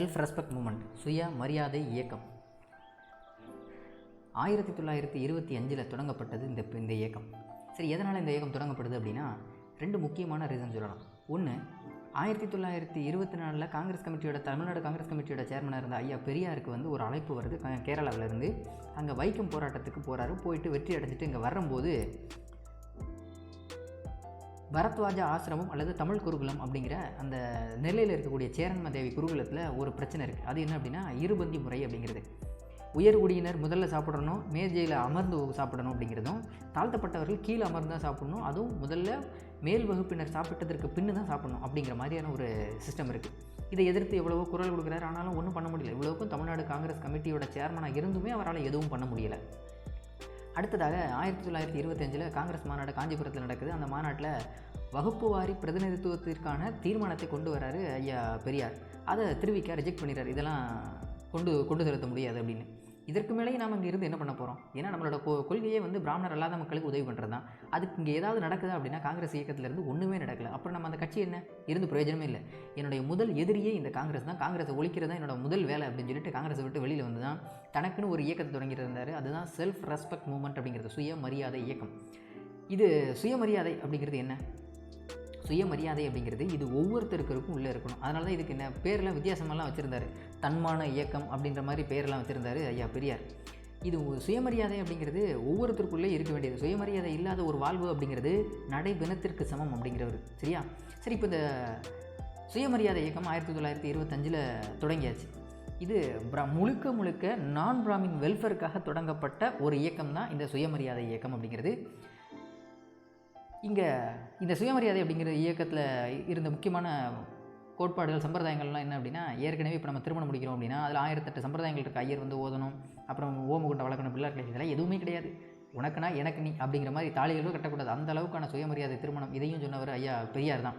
Self respect moment, சுய மரியாதை இயக்கம் 1925 தொடங்கப்பட்டது இந்த இயக்கம். சரி, எதனால் இந்த இயக்கம் தொடங்கப்படுது அப்படின்னா 2 முக்கியமான ரீசன் சொல்லலாம். ஒன்று, 1924 காங்கிரஸ் கமிட்டியோட தமிழ்நாடு காங்கிரஸ் கமிட்டியோட சேர்மனாக இருந்த ஐயா பெரியாருக்கு ஒரு அழைப்பு வருது கேரளாவிலேருந்து. அங்கே வைக்கம் போராட்டத்துக்கு போகிறாரு. போயிட்டு வெற்றி அடைஞ்சிட்டு இங்கே வரும்போது பரத்வாஜ ஆசிரமம் அல்லது தமிழ் குருகுலம் அப்படிங்கிற அந்த நெல்லையில் இருக்கக்கூடிய சேரன்மதேவி குருகுலத்தில் ஒரு பிரச்சனை இருக்குது. அது என்ன அப்படின்னா இருபந்தி முறை அப்படிங்கிறது. உயர்குடியினர் முதல்ல சாப்பிடணும், மேஜையில் அமர்ந்து சாப்பிடணும் அப்படிங்கிறதும், தாழ்த்தப்பட்டவர்கள் கீழே அமர்ந்து தான் சாப்பிடணும், அதுவும் முதல்ல மேல் வகுப்பினர் சாப்பிட்டதற்கு பின்னு தான் சாப்பிடணும் அப்படிங்கிற மாதிரியான ஒரு சிஸ்டம் இருக்குது. இதை எதிர்த்து எவ்வளவோ குரல் கொடுக்குறாரு, ஆனாலும் ஒன்றும் பண்ண முடியல. இவ்வளவுக்கும் தமிழ்நாடு காங்கிரஸ் கமிட்டியோட சேர்மனாக இருந்துமே அவரால் எதுவும் பண்ண முடியலை. அடுத்ததாக 1925 காங்கிரஸ் மாநாடு காஞ்சிபுரத்தில் நடக்குது. அந்த மாநாட்டில் வகுப்பு வாரி பிரதிநிதித்துவத்திற்கான தீர்மானத்தை கொண்டு வராரு ஐயா பெரியார். அதை திருவிக்க ரிஜெக்ட் பண்ணிடுறாரு. இதெல்லாம் கொண்டு செலுத்த முடியாது அப்படின்னு. இதற்கு மேலேயே நாம் இங்கே இருந்து என்ன பண்ண போகிறோம்? ஏன்னா நம்மளோட கொள்கையே பிராமணர் அல்லாத மக்களுக்கு உதவி பண்ணுறது தான். அதுக்கு இங்கே ஏதாவது நடக்குதா அப்படின்னா காங்கிரஸ் இயக்கத்திலேருந்து ஒன்றுமே நடக்கலை. அப்புறம் நம்ம அந்த கட்சி என்ன இருந்து பிரயோஜனமே இல்லை. என்னுடைய முதல் எதிரியே இந்த காங்கிரஸ் தான், காங்கிரஸை ஒழிக்கிறது தான் என்னோட முதல் வேலை அப்படின்னு சொல்லிட்டு காங்கிரஸை விட்டு வெளியில் வந்து தான் தனக்குன்னு ஒரு இயக்கத்தை தொடங்கிட்டு இருந்தார். அதுதான் செல்ஃப் ரெஸ்பெக்ட் மூமெண்ட் அப்படிங்கிறது, சுயமரியாதை இயக்கம். இது சுயமரியாதை அப்படிங்கிறது என்ன? சுயமரியாதை அப்படிங்கிறது இது ஒவ்வொருத்தருக்கும் உள்ளே இருக்கணும். அதனால தான் இதுக்கு என்ன பேரெலாம் வித்தியாசமெல்லாம் வச்சுருந்தார். தன்மான இயக்கம் அப்படின்ற மாதிரி பேரெல்லாம் வச்சுருந்தார் ஐயா பெரியார். இது சுயமரியாதை அப்படிங்கிறது ஒவ்வொருத்தருக்குள்ளே இருக்க வேண்டியது. சுயமரியாதை இல்லாத ஒரு வாழ்வு அப்படிங்கிறது நடைபிணத்திற்கு சமம் அப்படிங்கிறவர். சரியா? சரி, இப்போ இந்த சுயமரியாதை இயக்கம் 1925 தொடங்கியாச்சு. இது முழுக்க நான் பிராமின் வெல்ஃபேருக்காக தொடங்கப்பட்ட ஒரு இயக்கம் தான் இந்த சுயமரியாதை இயக்கம் அப்படிங்கிறது. இங்கே இந்த சுயமரியாதை அப்படிங்கிற இயக்கத்தில் இருந்த முக்கியமான கோட்பாடுகள் சம்பிரதாயங்கள்லாம் என்ன அப்படின்னா, ஏற்கனவே இப்போ நம்ம திருமணம் முடிக்கிறோம் அப்படின்னா அதில் 1008 சம்பிரதாயங்கள் இருக்குது. ஐயர் ஓதணும், அப்புறம் ஓமகுண்ட வளர்க்கணும், பிள்ளையார் கிளை, இதெல்லாம் எதுவுமே கிடையாது. உனக்குனா எனக்கு நீ அப்படிங்கிற மாதிரி தாலிகளும் கட்டக்கூடாது. அந்த அளவுக்கான சுயமரியாதை திருமணம் இதையும் சொன்னவர் ஐயா பெரியார் தான்.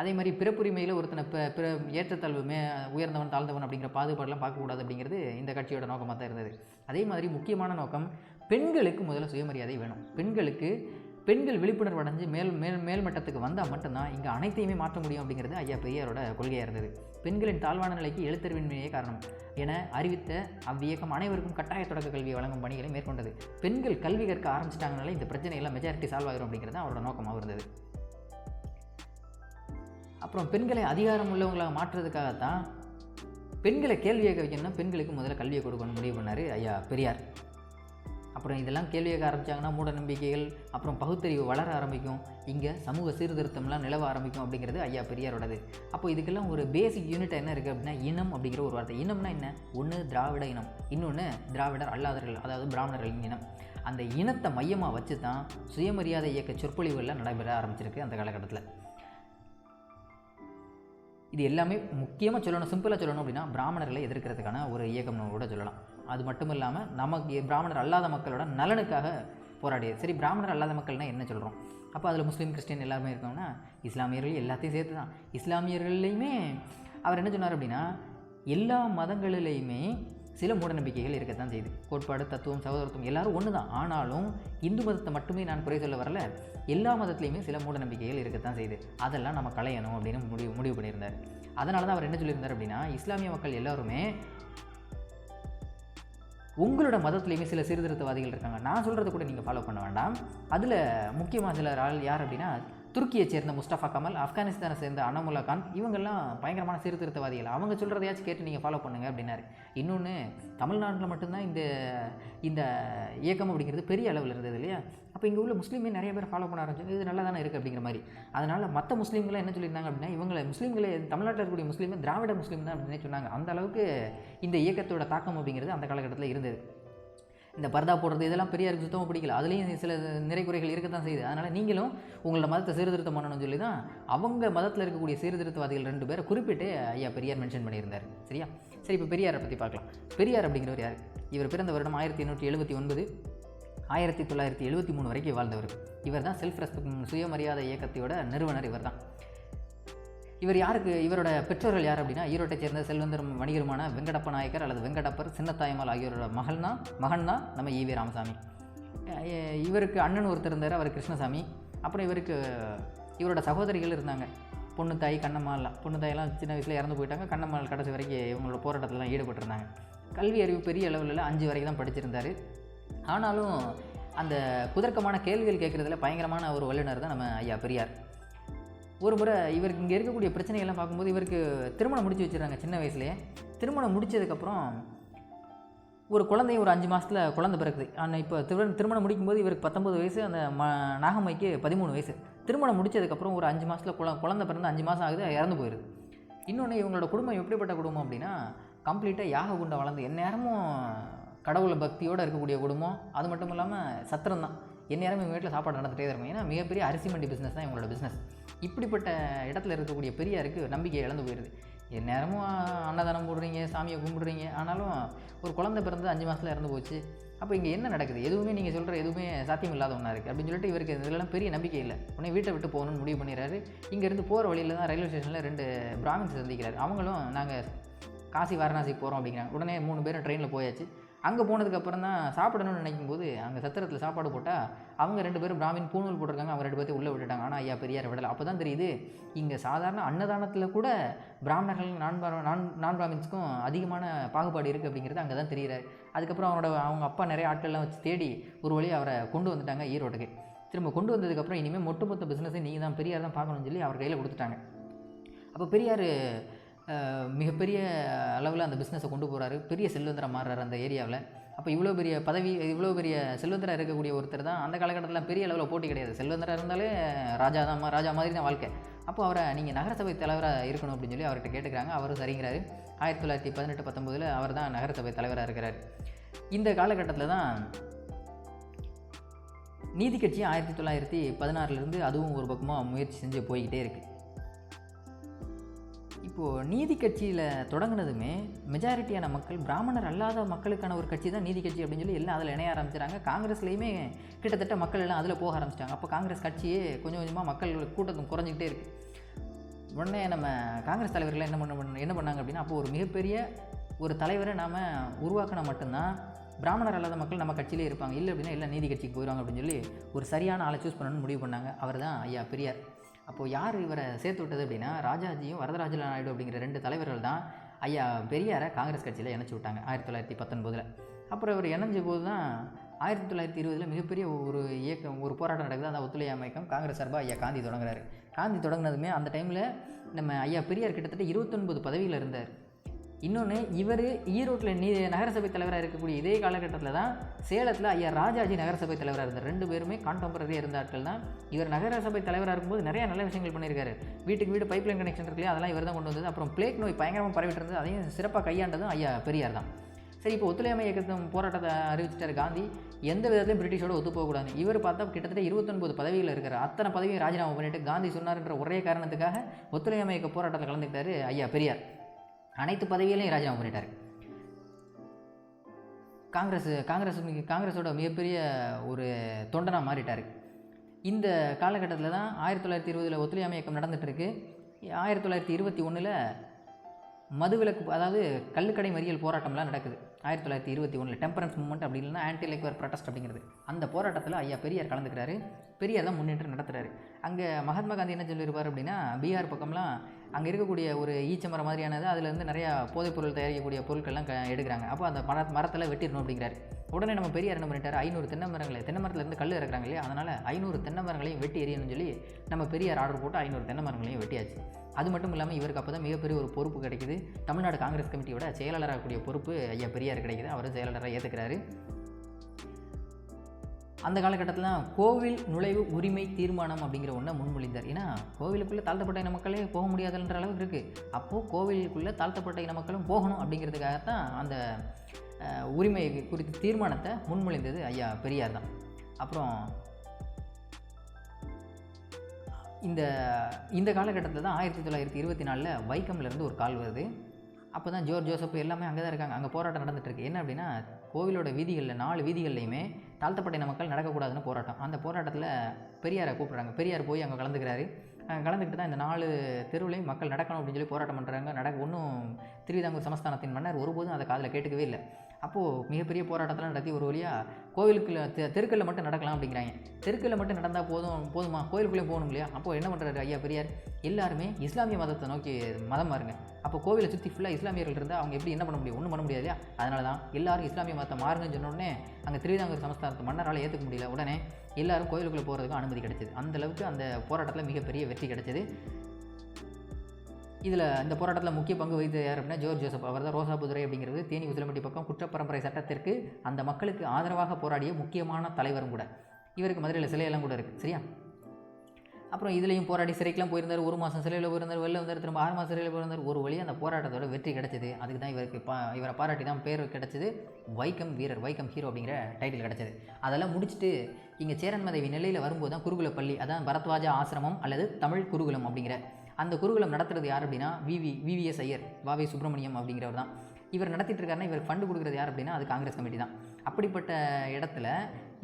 அதே மாதிரி பிறப்புரிமையில் ஒருத்தனை பிற ஏற்றத்தாழ்வு உயர்ந்தவன் தாழ்ந்தவன் அப்படிங்கிற பாகுபாடெல்லாம் பார்க்கக்கூடாது அப்படிங்கிறது இந்த கட்சியோட நோக்கமாக தான் இருந்தது. அதே மாதிரி முக்கியமான நோக்கம், பெண்களுக்கு முதல்ல சுயமரியாதை வேணும். பெண்கள் விழிப்புணர்வு அடைஞ்சு மேல்மட்டத்துக்கு வந்தால் மட்டும்தான் இங்கே அனைத்தையுமே மாற்ற முடியும் அப்படிங்கிறது ஐயா பெரியாரோட கொள்கையாக இருந்தது. பெண்களின் தாழ்வான நிலைக்கு எழுத்தறிவின்மையே காரணம் என அறிவித்த அவ்வியக்கம் அனைவருக்கும் கட்டாய தொடக்க கல்வியை வழங்கும் பணிகளை மேற்கொண்டது. பெண்கள் கல்வி கற்க ஆரம்பிச்சிட்டாங்கனால இந்த பிரச்சனையெல்லாம் மெஜாரிட்டி சால்வ் ஆகிரும் அப்படிங்கிறது அவரோட நோக்கமாக இருந்தது. அப்புறம் பெண்களை அதிகாரம் உள்ளவங்களாக மாற்றுறதுக்காகத்தான் பெண்களை கேள்வி கேட்க வைக்கணும்னா பெண்களுக்கு முதல்ல கல்வியை கொடுக்கணும் முடிவு பண்ணார் ஐயா பெரியார். அப்புறம் இதெல்லாம் கேள்வி கேட்க ஆரம்பித்தாங்கன்னா மூட நம்பிக்கைகள் அப்புறம் பகுத்தறிவு வளர ஆரம்பிக்கும். இங்கே சமூக சீர்திருத்தம்லாம் நிலவ ஆரம்பிக்கும் அப்படிங்கிறது ஐயா பெரியாரோடது. அப்போ இதுக்கெல்லாம் ஒரு பேசிக் யூனிட் என்ன இருக்குது அப்படின்னா இனம் அப்படிங்கிற ஒரு வார்த்தை. இனம்னா என்ன? ஒன்று திராவிட இனம், இன்னொன்று திராவிடர் அல்லாதவர்கள், அதாவது பிராமணர்களின் இனம். அந்த இனத்தை மையமாக வச்சு தான் சுயமரியாதை இயக்க சொற்பொழிவுகள்லாம் நடைபெற ஆரம்பிச்சிருக்கு அந்த காலகட்டத்தில். இது எல்லாமே முக்கியமாக சொல்லணும், சிம்பிளாக சொல்லணும் அப்படின்னா பிராமணர்களை எதிர்க்கிறதுக்கான ஒரு இயக்கம்னு கூட சொல்லலாம். அது மட்டும் இல்லாமல் நமக்கு பிராமணர் அல்லாத மக்களோட நலனுக்காக போராடியது. சரி, பிராமணர் அல்லாத மக்கள்னால் என்ன சொல்கிறோம்? அப்போ அதில் முஸ்லீம், கிறிஸ்டின் எல்லாருமே இருக்கோம்னா இஸ்லாமியர்கள் எல்லாத்தையும் சேர்த்து தான். இஸ்லாமியர்கள்லையுமே அவர் என்ன சொன்னார் அப்படின்னா, எல்லா மதங்களிலையுமே சில மூடநம்பிக்கைகள் இருக்கத்தான் செய்யுது. கோட்பாடு, தத்துவம், சகோதரத்துவம் எல்லாரும் ஒன்று தான். ஆனாலும் இந்து மதத்தை மட்டுமே நான் குறை சொல்ல வரல, எல்லா மதத்துலேயுமே சில மூடநம்பிக்கைகள் இருக்கத்தான் செய்யுது. அதெல்லாம் நம்ம களையணும் அப்படின்னு முடிவு பண்ணியிருந்தார். அதனால தான் அவர் என்ன சொல்லியிருந்தார் அப்படின்னா, இஸ்லாமிய மக்கள் எல்லாருமே உங்களோட மதத்துலேயுமே சில சீர்திருத்தவாதிகள் இருக்காங்க, நான் சொல்கிறத கூட நீங்கள் ஃபாலோ பண்ண வேண்டாம். அதில் முக்கியமாக சில ஆள் யார் அப்படின்னா, துருக்கியை சேர்ந்த முஸ்தபா கமல், ஆப்கானிஸ்தானை சேர்ந்த அனமுல்லா கான், இவங்கெல்லாம் பயங்கரமான சீர்திருத்தவாதிகள். அவங்க சொல்கிறதையாச்சும் கேட்டு நீங்கள் ஃபாலோ பண்ணுங்கள் அப்படின்னாரு. இன்னொன்று, தமிழ்நாட்டில் மட்டும்தான் இந்த இயக்கம் அப்படிங்கிறது பெரிய அளவில் இருந்தது இல்லையா? அப்போ இங்கே உள்ள முஸ்லீமே நிறைய பேர் ஃபாலோ பண்ண ஆரம்பிச்சு, இது நல்லா தானே இருக்குது அப்படிங்கிற மாதிரி. அதனால் மற்ற முஸ்லீம்களை என்ன சொல்லியிருந்தாங்க அப்படின்னா, முஸ்லீம்களே தமிழ்நாட்டில் இருக்கக்கூடிய முஸ்லீமே திராவிட முஸ்லீம் தான் அப்படின்னு சொன்னாங்க. அந்த அளவுக்கு இந்த இயக்கத்தோட தாக்கம் அப்படிங்கிறது அந்த காலகட்டத்தில் இருந்தது. இந்த பர்தா போடுறது இதெல்லாம் பெரியாருக்கு சுத்தமாக பிடிக்கல. அதுலேயும் சில நிறைகுறைகள் இருக்கத்தான் செய்யுது. அதனால் நீங்களும் உங்களோட மதத்தை சீர்திருத்தம் பண்ணணும்னு சொல்லி தான் அவங்க மதத்தில் இருக்கக்கூடிய சீர்திருத்தவாதிகள் 2 பேரை குறிப்பிட்டு ஐயா பெரியார் மென்ஷன் பண்ணியிருந்தார். சரியா? சரி, இப்போ பெரியாரை பற்றி பார்க்கலாம். பெரியார் அப்படிங்கிறவர் யார்? இவர் பிறந்த வருடம் 1879, 1973 வரைக்கும் வாழ்ந்தவர். இவர் தான் செல்ஃப் ரெஸ்பெக்ட் சுயமரியாதை இயக்கத்தோட நிறுவனர். இவரோட பெற்றோர்கள் யார் அப்படின்னா, ஈரோட்டை சேர்ந்த செல்வந்தரும் வணிகருமான வெங்கடப்ப நாயக்கர் அல்லது வெங்கடப்பர், சின்னத்தாயம்மாள் ஆகியோரோட மகன் தான் நம்ம ஈவே ராமசாமி. இவருக்கு அண்ணன் ஒருத்தர் இருந்தார், அவர் கிருஷ்ணசாமி. அப்புறம் இவரோட சகோதரிகள் இருந்தாங்க, பொண்ணு தாய் கண்ணம்மாலாம், பொண்ணு தாயெல்லாம் சின்ன வயசில் இறந்து போயிட்டாங்க. கண்ணம்மாள் கடைசி வரைக்கும் இவங்களோட போராட்டத்திலாம் ஈடுபட்டிருந்தாங்க. கல்வி அறிவு பெரிய அளவில் 5 வரைக்கும் தான் படிச்சிருந்தார். ஆனாலும் அந்த குதர்க்கமான கேள்விகள் கேட்குறதுல பயங்கரமான ஒரு வல்லுநர் தான் நம்ம ஐயா பெரியார். ஒரு முறை இவருக்கு இங்கே இருக்கக்கூடிய பிரச்சனைகள்லாம் பார்க்கும்போது இவருக்கு திருமணம் முடிச்சு வச்சுருந்தாங்க சின்ன வயசுலேயே. திருமணம் முடித்ததுக்கப்புறம் ஒரு குழந்தையும் ஒரு 5 மாதத்தில் குழந்தை பிறக்குது. ஆனால் இப்போ திருமணம் முடிக்கும்போது இவருக்கு 19 வயசு, அந்த நாகம்மைக்கு 13 வயசு. திருமணம் முடித்ததுக்கப்புறம் ஒரு 5 மாதத்தில் குழந்தை பிறந்து 5 மாதம் ஆகுது, இறந்து போயிடுது. இன்னொன்று, இவங்களோட குடும்பம் எப்படிப்பட்ட குடும்பம் அப்படின்னா, கம்ப்ளீட்டாக யாக குண்டம் வளர்ந்து எந்நேரமும் கடவுளை பக்தியோடு இருக்கக்கூடிய குடும்பம். அது மட்டும் இல்லாமல் சத்திரம் தான், எந்நேரமும் இவங்க வீட்டில் சாப்பாடு நடந்துகிட்டே தான் இருக்கும். ஏன்னா மிகப்பெரிய அரிசி மண்டி பிஸ்னஸ் தான் இவங்களோட பிஸ்னஸ். இப்படிப்பட்ட இடத்துல இருக்கக்கூடிய பெரியாருக்கு நம்பிக்கை இழந்து போயிடுது. எந்நேரமும் அன்னதானம் போடுறீங்க, சாமியை கும்பிடுறீங்க, ஆனாலும் ஒரு குழந்தை பிறந்து 5 மாதத்தில் இறந்து போச்சு. அப்போ இங்கே என்ன நடக்குது? எதுவுமே நீங்கள் சொல்கிற எதுவுமே சாத்தியம் இல்லாத ஒன்றா இருக்குது அப்படின்னு சொல்லிட்டு இவருக்கு இதெல்லாம் பெரிய நம்பிக்கை இல்லை. உடனே வீட்டை விட்டு போகணும்னு முடிவு பண்ணிடுறாரு. இங்கேருந்து போகிற வழியில் தான் ரயில்வே ஸ்டேஷனில் 2 பிராமின்ஸ் சந்திக்கிறாரு. அவங்களும் நாங்கள் காசி வாரணாசிக்கு போகிறோம் அப்படிங்கிறாங்க. உடனே 3 பேரும் ட்ரெயினில் போயாச்சு. அங்கே போனதுக்கப்புறம் தான் சாப்பிடணும்னு நினைக்கும் போது அங்கே சத்திரத்தில் சாப்பாடு போட்டால் அவங்க 2 பேரும் பிராமின் பூணூல் போட்டிருக்காங்க. அவங்க 2 பேர்த்தையும் உள்ளே விட்டுட்டாங்க. ஆனால் ஐயா பெரியார் விடலை. அப்போ தான் தெரியுது, இங்கே சாதாரண அன்னதானத்தில் கூட பிராமணர்கள் நான் பிராமின்ஸுக்கும் அதிகமான பாகுபாடு இருக்குது அப்படிங்கிறது அங்கே தான் தெரிகிறார். அதுக்கப்புறம் அவங்க அப்பா நிறைய ஆட்கள்லாம் வச்சு தேடி ஒரு வழி அவரை கொண்டு வந்துட்டாங்க ஈரோட்டுக்கு. திரும்ப கொண்டு வந்ததுக்கப்புறம் இனிமேல் மொத்த பிஸ்னஸை நீங்கள் தான் பெரியார் தான் பார்க்கணும்னு சொல்லி அவர் கையில் கொடுத்துட்டாங்க. அப்போ பெரியார் மிகப்பெரிய அளவில் அந்த பிஸ்னஸை கொண்டு போகிறாரு. பெரிய செல்வந்தராக மாறுறாரு அந்த ஏரியாவில். அப்போ இவ்வளோ பெரிய பதவி, இவ்வளோ பெரிய செல்வந்தராக இருக்கக்கூடிய ஒருத்தர் தான். அந்த காலகட்டத்தில் பெரிய அளவில் போட்டி கிடையாது. செல்வந்தராக இருந்தாலே ராஜா மாதிரி தான் வாழ்க்கை. அப்போ அவரை நீங்கள் நகரசபை தலைவராக இருக்கணும் அப்படின்னு சொல்லி அவர்கிட்ட கேட்டுக்கிறாங்க. அவரும் சரிங்கிறாரு. 1918-19 அவர் தான் நகரசபை தலைவராக இருக்கிறார். இந்த காலகட்டத்தில் தான் நீதி கட்சி 1916 அதுவும் ஒரு பக்கமாக முயற்சி செஞ்சு போய்கிட்டே இருக்குது. இப்போது நீதி கட்சியில் தொடங்கினதுமே மெஜாரிட்டியான மக்கள், பிராமணர் அல்லாத மக்களுக்கான ஒரு கட்சி தான் நீதி கட்சி அப்படின்னு சொல்லி எல்லாம் அதில் இணைய ஆரம்பிச்சிட்டாங்க. காங்கிரஸ்லேயுமே கிட்டத்தட்ட மக்கள் எல்லாம் அதில் போக ஆரம்பிச்சிட்டாங்க. அப்போ காங்கிரஸ் கட்சியே கொஞ்சம் கொஞ்சமாக மக்கள் கூட்டத்தும் குறைஞ்சிக்கிட்டே இருக்குது. உடனே நம்ம காங்கிரஸ் தலைவர்கள் என்ன பண்ணாங்க அப்படின்னா, அப்போ ஒரு மிகப்பெரிய ஒரு தலைவரை நாம் உருவாக்கினா மட்டும்தான் பிராமணர் அல்லாத மக்கள் நம்ம கட்சியிலே இருப்பாங்க. இல்லை அப்படின்னா எல்லாம் நீதி கட்சிக்கு போயிடுவாங்க அப்படின்னு சொல்லி ஒரு சரியான ஆளை சூஸ் பண்ணணும்னு முடிவு பண்ணாங்க. அவர் தான் ஐயா பெரியார். அப்போது யார் இவரை சேர்த்து விட்டது அப்படின்னா, ராஜாஜியும் வரதராஜ நாயுடு அப்படிங்கிற 2 தலைவர்கள் தான் ஐயா பெரியாரை காங்கிரஸ் கட்சியில் இணைச்சி விட்டாங்க 1919. அப்புறம் இவர் இணைஞ்ச போது தான் 1920 மிகப்பெரிய ஒரு போராட்டம் நடக்குது. அந்த ஒத்துழையாமை இயக்கம் காங்கிரஸ் சார்பாக ஐயா காந்தி தொடங்குறாரு. காந்தி தொடங்கினதுமே அந்த டைமில் நம்ம ஐயா பெரியார் கிட்டத்தட்ட 29 பதவியில் இருந்தார். இன்னொன்று, இவர் ஈரோட்டில் நகரசபை தலைவராக இருக்கக்கூடிய இதே காலகட்டத்தில் தான் சேலத்தில் ஐயா ராஜாஜி நகரசபை தலைவராக இருந்தார். 2 பேருமே கான்டெம்பரரியாக இருந்த ஆட்கள் தான். இவர் நகரசபை தலைவராக இருக்கும்போது நிறைய நல்ல விஷயங்கள் பண்ணியிருக்காரு. வீட்டுக்கு வீடு பைப்லைன் கனெக்ஷன் இருக்குல்லையா, அதெல்லாம் இவர் தான் கொண்டு வந்தது. அப்புறம் பிளேக் நோய் பயங்கரமாக பரவிட்டு இருந்தது, அதையும் சிறப்பாக கையாண்டதும் ஐயா பெரியார் தான். சரி, இப்போ ஒத்துழையாமை இயக்கத்தின் போராட்டத்தை அறிவிச்சிட்டார் காந்தி. எந்த விதத்திலையும் பிரிட்டிஷோட ஒத்து போகக்கூடாது. இவர் பார்த்தா கிட்டத்தட்ட 29 பதவியில் இருக்கிறார். அத்தனை பதவியை ராஜினாமா பண்ணிவிட்டு காந்தி சொன்னார்ன்ற ஒரே காரணத்துக்காக ஒத்துழையாமை இயக்க போராட்டத்தில் கலந்துக்கிட்டார் ஐயா பெரியார். அனைத்து பதவிகளையும் ராஜினாமா பண்ணிட்டார். காங்கிரஸோட மிகப்பெரிய ஒரு தொண்டனாக மாறிட்டார். இந்த காலகட்டத்தில் தான் 1920 ஒத்துழையாமை இயக்கம் நடந்துகிட்ருக்கு. 1921 மதுவிலக்கு, அதாவது கள்ளுக்கடை மறியல் போராட்டம்லாம் நடக்குது. 1921 டெம்பரன்ஸ் மூவ்மெண்ட் அப்படி இல்லைன்னா ஆன்டி லிக்வர் ப்ரொடெஸ்ட் அப்படிங்கிறது. அந்த போராட்டத்தில் ஐயா பெரியார் கலந்துக்கிறாரு. பெரியார் தான் முன்னின்று நடத்துகிறாரு. அங்கே மகாத்மா காந்தி என்ன சொல்லியிருப்பார் அப்படின்னா, பீகார் பக்கம்லாம் அங்கே இருக்கக்கூடிய ஒரு ஈச்சமரம் மாதிரியானது, அதுலேருந்து நிறையா போதைப்பொருள் தயாரிக்கக்கூடிய பொருட்கள்லாம் எடுக்கிறாங்க. அப்போ அந்த மரத்தில் வெட்டிடணும் அப்படிங்கிறாரு. உடனே நம்ம பெரியார் என்ன பண்ணிட்டார், 500 தென்னை மரத்துலேருந்து கல் இறக்குறாங்க இல்லையா, அதனால் 500 தென்னை மரங்களையும் வெட்டி எறியணும்னு சொல்லி நம்ம பெரியார் ஆர்டர் போட்டு 500 தென்னை மரங்களையும் வெட்டியாச்சு. அது மட்டும் இல்லாமல் இவருக்கு அப்போ தான் மிகப்பெரிய ஒரு பொறுப்பு கிடைக்குது. தமிழ்நாடு காங்கிரஸ் கமிட்டியோட செயலாளராகக்கூடிய பொறுப்பு ஐயா பெரியார் கிடைக்குது. அவர் செயலாளராக ஏற்றுக்கிறாரு. அந்த காலகட்டத்தில் கோவில் நுழைவு உரிமை தீர்மானம் அப்படிங்கிற ஒன்றை முன்மொழிந்தார். ஏன்னா கோவிலுக்குள்ளே தாழ்த்தப்பட்ட இன மக்களே போக முடியாதுன்ற அளவுக்கு இருக்குது. அப்போது கோவிலுக்குள்ளே தாழ்த்தப்பட்ட இன மக்களும் போகணும் அப்படிங்கிறதுக்காகத்தான் அந்த உரிமை குறித்த தீர்மானத்தை முன்மொழிந்தது ஐயா பெரியார் தான். அப்புறம் இந்த காலகட்டத்தில் தான் 1924 வைக்கம்லேருந்து ஒரு கால் வருது. அப்போ தான் ஜோசப் எல்லாமே அங்கே தான் இருக்காங்க. அங்கே போராட்டம் நடந்துகிட்ருக்கு. என்ன அப்படின்னா, கோவிலோட வீதிகளில் 4 வீதிகள்லையுமே தாழ்த்தப்பட்ட இன மக்கள் நடக்கக்கூடாதுன்னு போராட்டம். அந்த போராட்டத்தில் பெரியாரை கூப்பிட்றாங்க. பெரியார் போய் அங்கே கலந்துக்கிறாரு. கலந்துக்கிட்டு தான் இந்த 4 தெருவுலையும் மக்கள் நடக்கணும் அப்படின்னு சொல்லி போராட்டம் பண்ணுறாங்க. ஒன்றும் திருவிதாங்கூர் சமஸ்தானத்தின் மன்னர் ஒருபோதும் அதை காதில் கேட்டுக்கவே இல்லை. அப்போது மிகப்பெரிய போராட்டத்தெல்லாம் நடத்தி ஒரு வழியாக கோவிலுக்குள்ள தெருக்களில் மட்டும் நடக்கலாம் அப்படிங்கிறாங்க. தெருக்களில் மட்டும் நடந்தால் போதுமா, கோவிலுக்குள்ளே போகணும் இல்லையா? அப்போது என்ன பண்ணுறாரு ஐயா பெரியார், எல்லாருமே இஸ்லாமிய மதத்தை நோக்கி மதம் மாறுங்க. அப்போ கோவிலை சுற்றி ஃபுல்லாக இஸ்லாமியர்கள் இருந்தால் அவங்க எப்படி என்ன பண்ண முடியும், ஒன்றும் பண்ண முடியாது இல்லையா? அதனால தான் எல்லாரும் இஸ்லாமிய மதத்தை மாறுங்கன்னு சொன்னோடனே அங்கே திருவிதாங்கூர் சமஸ்தானத்தை மன்னரால் ஏற்றுக்க முடியல. உடனே எல்லாரும் கோவிலுக்குள்ளே போகிறதுக்கும் அனுமதி கிடைச்சிது. அந்தளவுக்கு அந்த போராட்டத்தில் மிகப்பெரிய வெற்றி கிடைச்சிது. இதில் இந்த போராட்டத்தில் முக்கிய பங்கு வகித்தது யார் அப்படின்னா ஜோர்ஜ் ஜோசப். அவர் தான் ரோசாபுதுரை அப்படிங்கிறது தேனி உசிலம்பட்டி பக்கம் குற்றப்பரம்பரை சட்டத்திற்கு அந்த மக்களுக்கு ஆதரவாக போராடிய முக்கியமான தலைவரும் கூட. இவருக்கு மதுரையில் சிலையெல்லாம் கூட இருக்குது, சரியா? அப்புறம் இதுலேயும் போராடி சிறைக்கெலாம் போயிருந்தார். 1 மாதம் சிலையில் போயிருந்தார், வெளில வந்தார், திரும்ப 6 மாதம் சிலையில் போயிருந்தார். ஒரு வழியாக அந்த போராட்டத்தோட வெற்றி கிடைச்சிது. அதுக்கு தான் இவரை பாராட்டி தான் பேர் கிடைச்சிது, வைக்கம் வீரர், வைக்கம் ஹீரோ அப்படிங்கிற டைட்டில் கிடச்சிது. அதெல்லாம் முடிச்சுட்டு இங்கே சேரன்மதேவி நெல்லையில் வரும்போது தான் குருகுல பள்ளி, அதான் பரத்வாஜா ஆசிரமம் அல்லது தமிழ் குருகுலம் அப்படிங்கிற அந்த குருகுலம் நடத்துறது யார் அப்படின்னா விவிஎஸ் ஐயர், வாவே சுப்பிரமணியம் அப்படிங்கிறவர் தான். இவர் நடத்திட்டு இருக்காருன்னா இவர் ஃபண்டு கொடுக்குறது யார் அப்படின்னா அது காங்கிரஸ் கமிட்டி தான். அப்படிப்பட்ட இடத்துல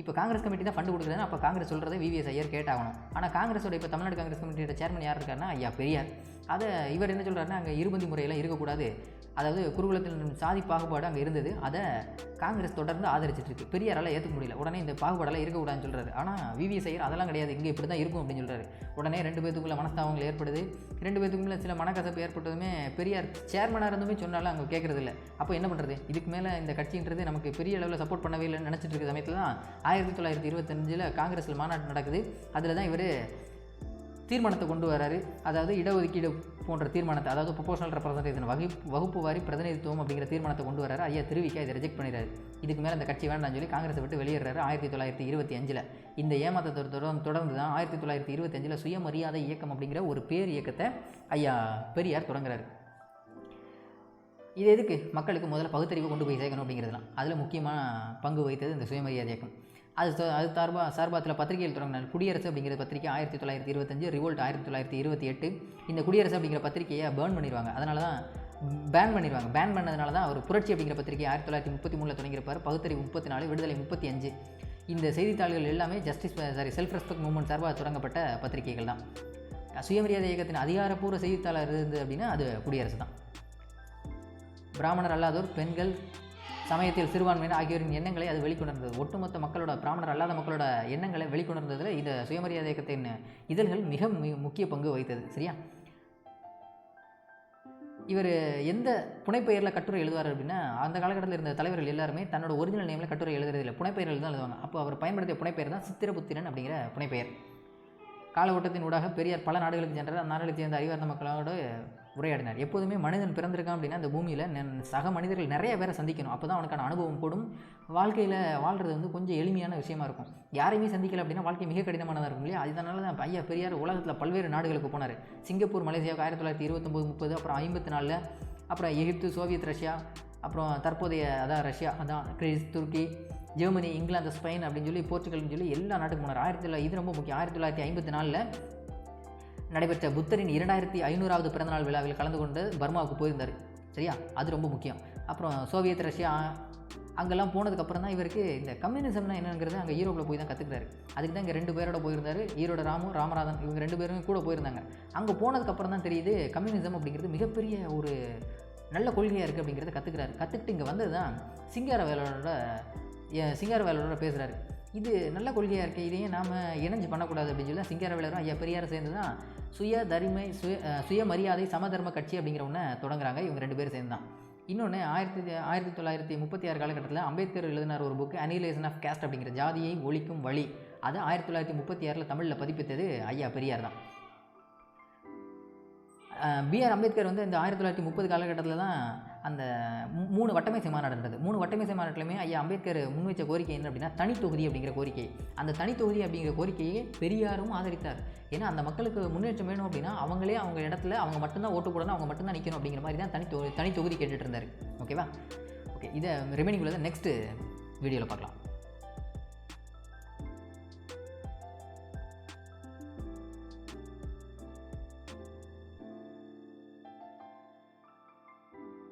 இப்போ காங்கிரஸ் கமிட்டி தான் ஃபண்டு கொடுக்குறதுன்னா அப்போ காங்கிரஸ் சொல்கிறத விவிஎஸ் ஐயர் கேட்டாகணும். ஆனால் காங்கிரஸோட இப்போ தமிழ்நாடு காங்கிரஸ் கமிட்டியோட சேர்மன் யார் இருக்காருன்னா ஐயா பெரியார். அதை இவர் என்ன சொல்கிறாருன்னா அங்கே இருபந்தி முறையெல்லாம் இருக்கக்கூடாது, அதாவது குருகுலத்தில் சாதி பாகுபாடு அங்கே இருந்தது, அதை காங்கிரஸ் தொடர்ந்து ஆதரிச்சிட்டு இருக்கு, பெரியாரால் ஏற்றுக்க முடியல. உடனே இந்த பாகுபாடெல்லாம் இருக்கக்கூடாதுன்னு சொல்கிறாரு. ஆனால் விவிஎஸ் ஐயர் அதெல்லாம் கிடையாது, இங்கே இப்படி தான் இருக்கும் அப்படின்னு சொல்கிறாரு. உடனே 2 பேத்துக்குள்ள மனஸ்தாபங்கள் ஏற்படுது. 2 பேத்துக்குள்ள சில மனக்கசப்பு ஏற்பட்டதுமே பெரியார் சேர்மனாக இருந்துமே சொன்னாலும் அவங்க கேட்குறது இல்லை. அப்போ என்ன பண்ணுறது, இதுக்கு மேலே இந்த கட்சின்றது நமக்கு பெரிய அளவில் சப்போர்ட் பண்ணவே இல்லைன்னு நினச்சிட்டு இருக்க சமயத்தில் தான் 1925 காங்கிரஸில் மாநாட்டு நடக்குது. அதில் தான் இவர் தீர்மானத்தை கொண்டு வராரு. அதாவது இடஒதுக்கீடு போன்ற தீர்மானத்தை, அதாவது ப்ரொபோஷனல் ரெப்ரசன்டேஷன், வகுப்பு வாரி பிரதிநிதித்துவம் அப்படிங்கிற தீர்மானத்தை கொண்டு வராரு. ஐயா திருவிக்கா இதை ரிஜெக்ட் பண்ணிடுறாரு. இதுக்கு மேலே இந்த கட்சி வேண்டாம்னு சொல்லி காங்கிரஸை விட்டு வெளியேறாரு 1925. இந்த ஏமாற்றத்தை தொடர்ந்து தான் 1925 சுயமரியாதை இயக்கம் அப்படிங்கிற ஒரு பேர் இயக்கத்தை ஐயா பெரியார் தொடங்குறாரு. இது எதுக்கு, மக்களுக்கு முதல்ல பகுத்தறிவு கொண்டு போய் சேர்க்கணும் அப்படிங்கிறதுலாம். அதில் முக்கியமான பங்கு வகித்தது இந்த சுயமரியாதை இயக்கம். அது சார்பாத்தில் பத்திரிகைகள் தொடங்கினார். குடியரசு அப்படிங்கிற பத்திரிகை 1925, ரிவோல்ட் 1928. இந்த குடியரசு அப்படிங்கிற பத்திரிகையை பேன் பண்ணிடுவாங்க. அதனால தான் பேன் பண்ணதுனால தான் அவர் புரட்சி அப்படிங்கிற பத்திரிகை 1933 தொடங்கியிருப்பார். பகுத்தறிவு 34, விடுதலை 35. இந்த செய்தித்தாள்கள் எல்லாமே செல்ஃப் ரெஸ்பெக்ட் மூவ்மெண்ட் சார்பாக தொடங்கப்பட்ட பத்திரிகைகள் தான். சுயமரியாதை இயக்கத்தின் அதிகாரப்பூர்வ செய்தித்தாளர் இருந்தது அப்படின்னா அது குடியரசு தான். பிராமணர் அல்லாதோர், பெண்கள், சமயத்தில் சிறுபான்மையினர் ஆகியோரின் எண்ணங்களை அது வெளிக்கொணர்ந்தது. ஒட்டுமொத்த மக்களோட, பிராமணர் அல்லாத மக்களோட எண்ணங்களை வெளிக்கொணர்ந்ததில் இந்த சுயமரியாதை இயக்கத்தின் இதழ்கள் மிக முக்கிய பங்கு வகித்தது, சரியா? இவர் எந்த புனைப்பெயரில் கட்டுரை எழுதுவார் அப்படின்னா அந்த காலகட்டத்தில் இருந்த தலைவர்கள் எல்லாருமே தன்னோட ஒரிஜினல் நேமில் கட்டுரை எழுதுறதில்லை, புனைப்பெயர்கள் தான் எழுதுவாங்க. அப்போ அவர் பயன்படுத்திய புனைப்பெயர் தான் சித்திரபுத்திரன் அப்படிங்கிற புனைப்பெயர். காலகட்டத்தின் ஊடாக பெரியார் பல நாடுகளுக்கு சென்றார். அந்த நாடுகளுக்கு சேர்ந்த அறிவார்ந்த மக்களோடு உரையாடினார். எப்போதுமே மனிதன் பிறந்திருக்கான் அப்படின்னா அந்த பூமியில் சக மனிதர்கள் நிறைய பேரை சந்திக்கணும். அப்போ தான் அவனுக்கான அனுபவம் கூடும். வாழ்க்கையில் வாழ்கிறது கொஞ்சம் எளிமையான விஷயமா இருக்கும். யாரையுமே சந்திக்கலை அப்படின்னா வாழ்க்கை மிக கடினமானதாக இருக்கும் இல்லையா? அதனால தான் ஐயா பெரியார் உலகத்தில் பல்வேறு நாடுகளுக்கு போனார். சிங்கப்பூர், மலேசியாவுக்கு 1929-30, அப்புறம் 54, அப்புறம் எகிப்து, சோவியத் ரஷ்யா, அப்புறம் தற்போதைய ரஷ்யா, கிரீஸ், துருக்கி, ஜெர்மனி, இங்கிலாந்து, ஸ்பெயின் அப்படின்னு சொல்லி போர்ச்சுகல்னு சொல்லி எல்லா நாட்டுக்கு போனார். இது ரொம்ப முக்கியம். 1954 நடைபெற்ற புத்தரின் 2500வது பிறந்தநாள் விழாவில் கலந்து கொண்டு பர்மாவுக்கு போயிருந்தார், சரியா? அது ரொம்ப முக்கியம். அப்புறம் சோவியத் ரஷ்யா அங்கெல்லாம் போனதுக்கப்புறம் தான் இவருக்கு இந்த கம்யூனிசம்னா என்னங்கிறது அங்கே ஈரோப்பில் போய் தான் கற்றுக்கிறாரு. அதுக்கு தான் இங்கே 2 பேரோட போயிருந்தார். ஈரோட ராமராதன், இவங்க 2 பேரும் கூட போயிருந்தாங்க. அங்கே போனதுக்கப்புறம் தான் தெரியுது கம்யூனிசம் அப்படிங்கிறது மிகப்பெரிய ஒரு நல்ல கொள்கையாக இருக்குது அப்படிங்கிறத கற்றுக்கிட்டு இங்கே வந்தது தான் சிங்காரவேலரோட பேசுகிறாரு. இது நல்ல கொள்கையாக இருக்குது, இதையும் நாம் இணைஞ்சு பண்ணக்கூடாது அப்படின்னு சொல்லி தான் சிங்காரவேலரும் ஐயா பெரியாரை சேர்ந்து தான் சுயமரியாதை சமதர்ம கட்சி அப்படிங்கிற ஒன்று தொடங்குறாங்க. இவங்க 2 பேரும் சேர்ந்து தான். இன்னொன்று 1936 காலகட்டத்தில் அம்பேத்கர் எழுதினார் ஒரு புக்கு, அனிலேஷன் ஆஃப் கேஸ்ட் அப்படிங்கிற ஜாதியை ஒழிக்கும் வழி. அது 1936 தமிழில் பதிப்பித்தது ஐயா பெரியார் தான். பிஆர் அம்பேத்கர் இந்த 1930 காலகட்டத்தில் தான் அந்த 3 வட்டமேசை மாநாடு நடந்தது. 3 வட்டமேசை மாநாட்டிலுமே ஐயா அம்பேத்கர் முன்வைச்ச கோரிக்கை என்ன அப்படின்னா தனித்தொகுதி அப்படிங்கிற கோரிக்கை. அந்த தனித்தொகுதி அப்படிங்கிற கோரிக்கையை பெரியாரும் ஆதரித்தார். ஏன்னா அந்த மக்களுக்கு முன்னேற்றம் வேணும் அப்படின்னா அவங்களே அவங்க இடத்துல அவங்க மட்டும்தான் ஓட்டு போடணும், அவங்க மட்டும்தான் நிற்கணும் அப்படிங்கிற மாதிரி தான் தனித்தொகுதி கேட்டுட்டு இருந்தார். ஓகேவா? ஓகே, இதை ரிமைனிங் உள்ளதை நெக்ஸ்ட்டு வீடியோவில் பார்க்கலாம்.